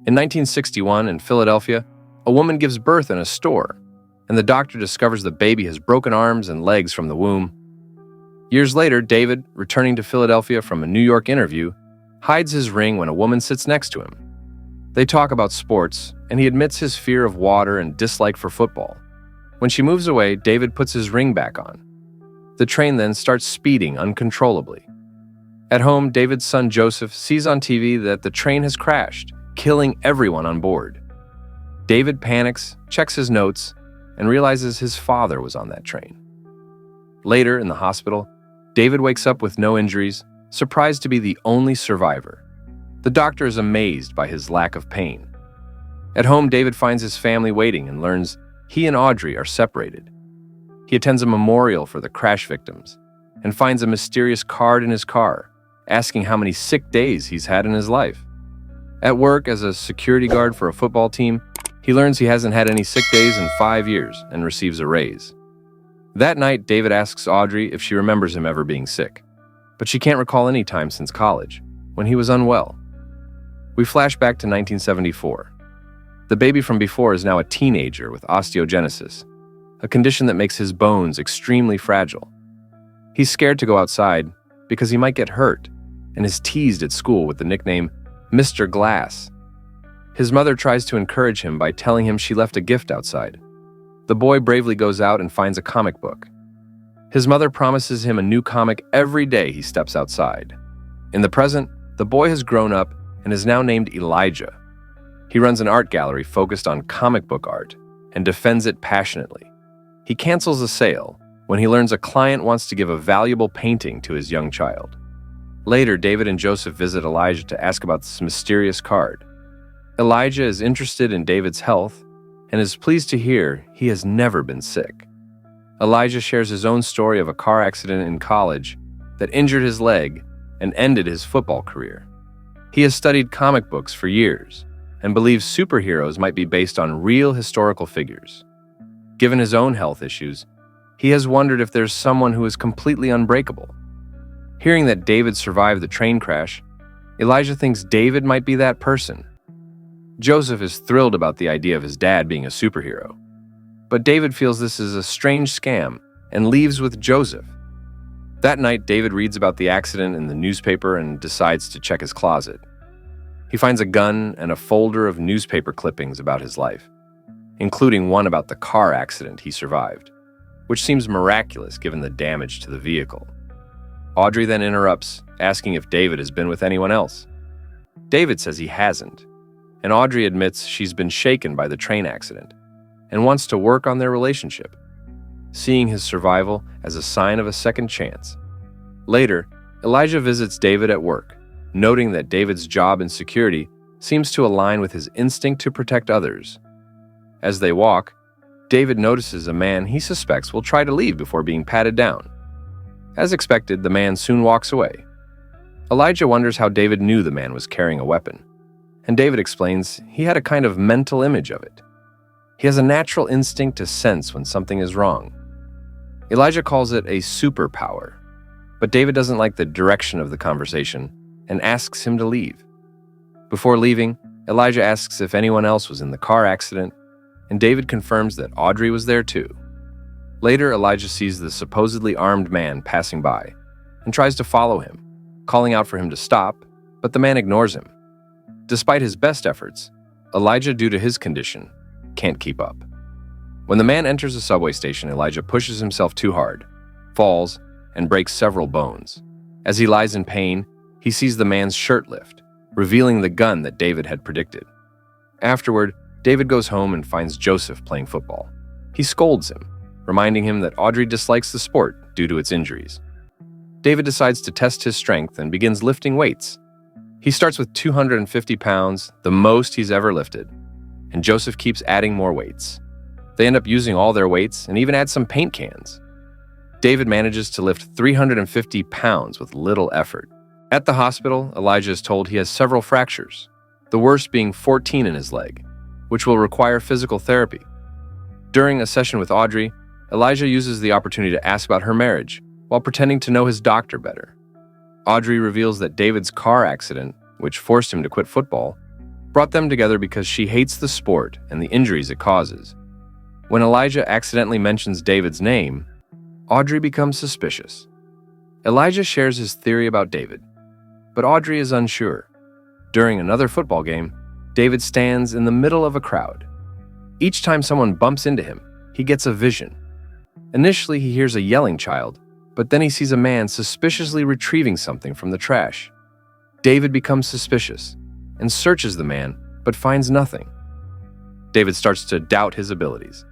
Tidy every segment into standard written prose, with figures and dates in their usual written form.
In 1961, in Philadelphia, a woman gives birth in a store, and the doctor discovers the baby has broken arms and legs from the womb. Years later, David, returning to Philadelphia from a New York interview, hides his ring when a woman sits next to him. They talk about sports, and he admits his fear of water and dislike for football. When she moves away, David puts his ring back on. The train then starts speeding uncontrollably. At home, David's son Joseph sees on TV that the train has crashed, killing everyone on board. David panics, checks his notes, and realizes his father was on that train. Later, in the hospital, David wakes up with no injuries, surprised to be the only survivor. The doctor is amazed by his lack of pain. At home, David finds his family waiting and learns he and Audrey are separated. He attends a memorial for the crash victims and finds a mysterious card in his car, asking how many sick days he's had in his life. At work, as a security guard for a football team, he learns he hasn't had any sick days in 5 years and receives a raise. That night, David asks Audrey if she remembers him ever being sick, but she can't recall any time since college, when he was unwell. We flash back to 1974. The baby from before is now a teenager with osteogenesis, a condition that makes his bones extremely fragile. He's scared to go outside because he might get hurt and is teased at school with the nickname Mr. Glass. His mother tries to encourage him by telling him she left a gift outside. The boy bravely goes out and finds a comic book. His mother promises him a new comic every day he steps outside. In the present, the boy has grown up and is now named Elijah. He runs an art gallery focused on comic book art and defends it passionately. He cancels a sale when he learns a client wants to give a valuable painting to his young child. Later, David and Joseph visit Elijah to ask about this mysterious card. Elijah is interested in David's health and is pleased to hear he has never been sick. Elijah shares his own story of a car accident in college that injured his leg and ended his football career. He has studied comic books for years and believes superheroes might be based on real historical figures. Given his own health issues, he has wondered if there's someone who is completely unbreakable. Hearing that David survived the train crash, Elijah thinks David might be that person. Joseph is thrilled about the idea of his dad being a superhero. But David feels this is a strange scam and leaves with Joseph. That night, David reads about the accident in the newspaper and decides to check his closet. He finds a gun and a folder of newspaper clippings about his life, including one about the car accident he survived, which seems miraculous given the damage to the vehicle. Audrey then interrupts, asking if David has been with anyone else. David says he hasn't, and Audrey admits she's been shaken by the train accident and wants to work on their relationship, seeing his survival as a sign of a second chance. Later, Elijah visits David at work, noting that David's job in security seems to align with his instinct to protect others. As they walk, David notices a man he suspects will try to leave before being patted down. As expected, the man soon walks away. Elijah wonders how David knew the man was carrying a weapon, and David explains he had a kind of mental image of it. He has a natural instinct to sense when something is wrong. Elijah calls it a superpower, but David doesn't like the direction of the conversation and asks him to leave. Before leaving, Elijah asks if anyone else was in the car accident, and David confirms that Audrey was there too. Later, Elijah sees the supposedly armed man passing by and tries to follow him, calling out for him to stop, but the man ignores him. Despite his best efforts, Elijah, due to his condition, can't keep up. When the man enters a subway station, Elijah pushes himself too hard, falls, and breaks several bones. As he lies in pain, he sees the man's shirt lift, revealing the gun that David had predicted. Afterward, David goes home and finds Joseph playing football. He scolds him, reminding him that Audrey dislikes the sport due to its injuries. David decides to test his strength and begins lifting weights. He starts with 250 pounds, the most he's ever lifted, and Joseph keeps adding more weights. They end up using all their weights and even add some paint cans. David manages to lift 350 pounds with little effort. At the hospital, Elijah is told he has several fractures, the worst being 14 in his leg, which will require physical therapy. During a session with Audrey, Elijah uses the opportunity to ask about her marriage while pretending to know his doctor better. Audrey reveals that David's car accident, which forced him to quit football, brought them together because she hates the sport and the injuries it causes. When Elijah accidentally mentions David's name, Audrey becomes suspicious. Elijah shares his theory about David, but Audrey is unsure. During another football game, David stands in the middle of a crowd. Each time someone bumps into him, he gets a vision. Initially, he hears a yelling child, but then he sees a man suspiciously retrieving something from the trash. David becomes suspicious and searches the man, but finds nothing. David starts to doubt his abilities.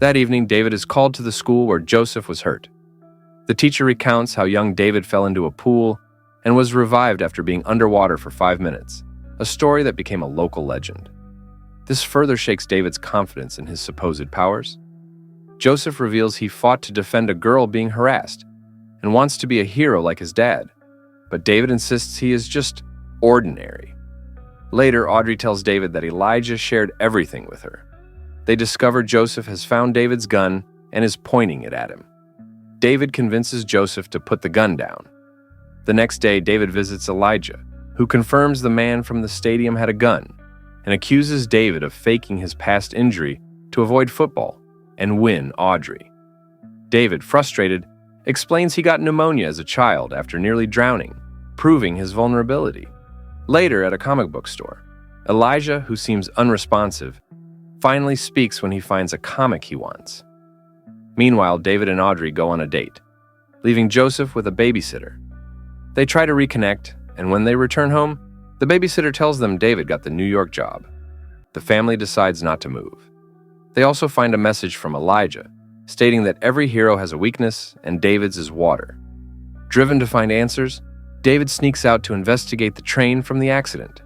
That evening, David is called to the school where Joseph was hurt. The teacher recounts how young David fell into a pool and was revived after being underwater for 5 minutes, a story that became a local legend. This further shakes David's confidence in his supposed powers. Joseph reveals he fought to defend a girl being harassed and wants to be a hero like his dad, but David insists he is just ordinary. Later, Audrey tells David that Elijah shared everything with her. They discover Joseph has found David's gun and is pointing it at him. David convinces Joseph to put the gun down. The next day, David visits Elijah, who confirms the man from the stadium had a gun and accuses David of faking his past injury to avoid football and win Audrey. David, frustrated, explains he got pneumonia as a child after nearly drowning, proving his vulnerability. Later, at a comic book store, Elijah, who seems unresponsive, finally speaks when he finds a comic he wants. Meanwhile, David and Audrey go on a date, leaving Joseph with a babysitter. They try to reconnect, and when they return home, the babysitter tells them David got the New York job. The family decides not to move. They also find a message from Elijah, stating that every hero has a weakness and David's is water. Driven to find answers, David sneaks out to investigate the train from the accident.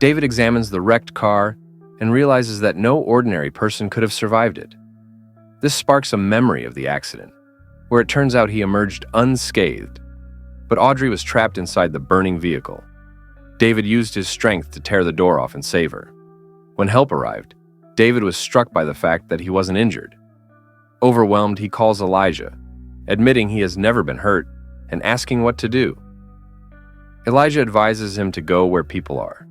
David examines the wrecked car and realizes that no ordinary person could have survived it. This sparks a memory of the accident, where it turns out he emerged unscathed, but Audrey was trapped inside the burning vehicle. David used his strength to tear the door off and save her. When help arrived, David was struck by the fact that he wasn't injured. Overwhelmed, he calls Elijah, admitting he has never been hurt and asking what to do. Elijah advises him to go where people are.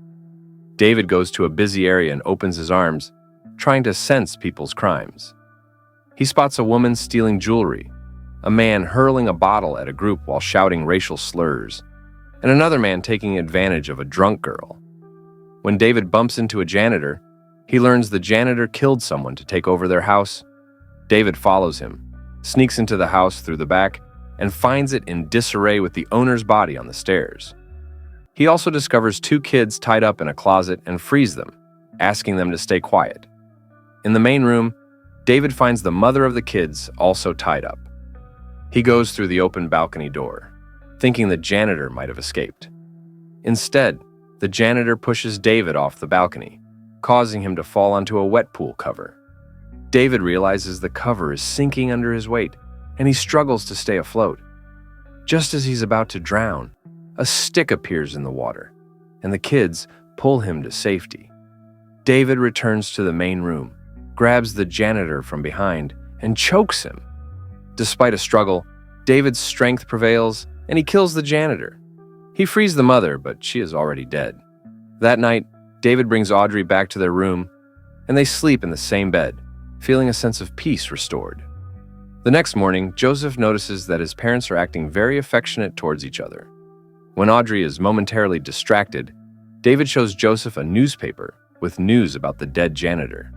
David goes to a busy area and opens his arms, trying to sense people's crimes. He spots a woman stealing jewelry, a man hurling a bottle at a group while shouting racial slurs, and another man taking advantage of a drunk girl. When David bumps into a janitor, he learns the janitor killed someone to take over their house. David follows him, sneaks into the house through the back, and finds it in disarray with the owner's body on the stairs. He also discovers 2 kids tied up in a closet and frees them, asking them to stay quiet. In the main room, David finds the mother of the kids also tied up. He goes through the open balcony door, thinking the janitor might have escaped. Instead, the janitor pushes David off the balcony, causing him to fall onto a wet pool cover. David realizes the cover is sinking under his weight, and he struggles to stay afloat. Just as he's about to drown, a stick appears in the water, and the kids pull him to safety. David returns to the main room, grabs the janitor from behind, and chokes him. Despite a struggle, David's strength prevails, and he kills the janitor. He frees the mother, but she is already dead. That night, David brings Audrey back to their room, and they sleep in the same bed, feeling a sense of peace restored. The next morning, Joseph notices that his parents are acting very affectionate towards each other. When Audrey is momentarily distracted, David shows Joseph a newspaper with news about the dead janitor.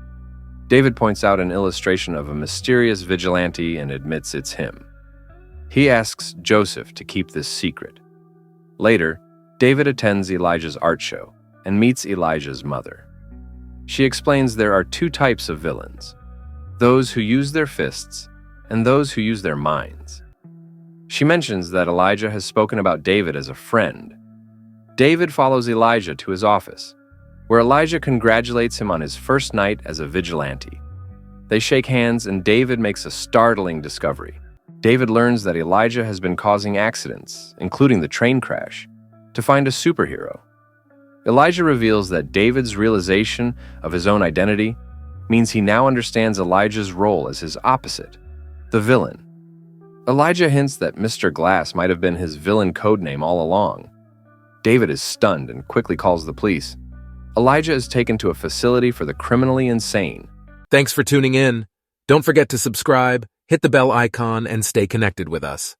David points out an illustration of a mysterious vigilante and admits it's him. He asks Joseph to keep this secret. Later, David attends Elijah's art show and meets Elijah's mother. She explains there are 2 types of villains: those who use their fists and those who use their minds. She mentions that Elijah has spoken about David as a friend. David follows Elijah to his office, where Elijah congratulates him on his first night as a vigilante. They shake hands, and David makes a startling discovery. David learns that Elijah has been causing accidents, including the train crash, to find a superhero. Elijah reveals that David's realization of his own identity means he now understands Elijah's role as his opposite, the villain. Elijah hints that Mr. Glass might have been his villain codename all along. David is stunned and quickly calls the police. Elijah is taken to a facility for the criminally insane. Thanks for tuning in. Don't forget to subscribe, hit the bell icon, and stay connected with us.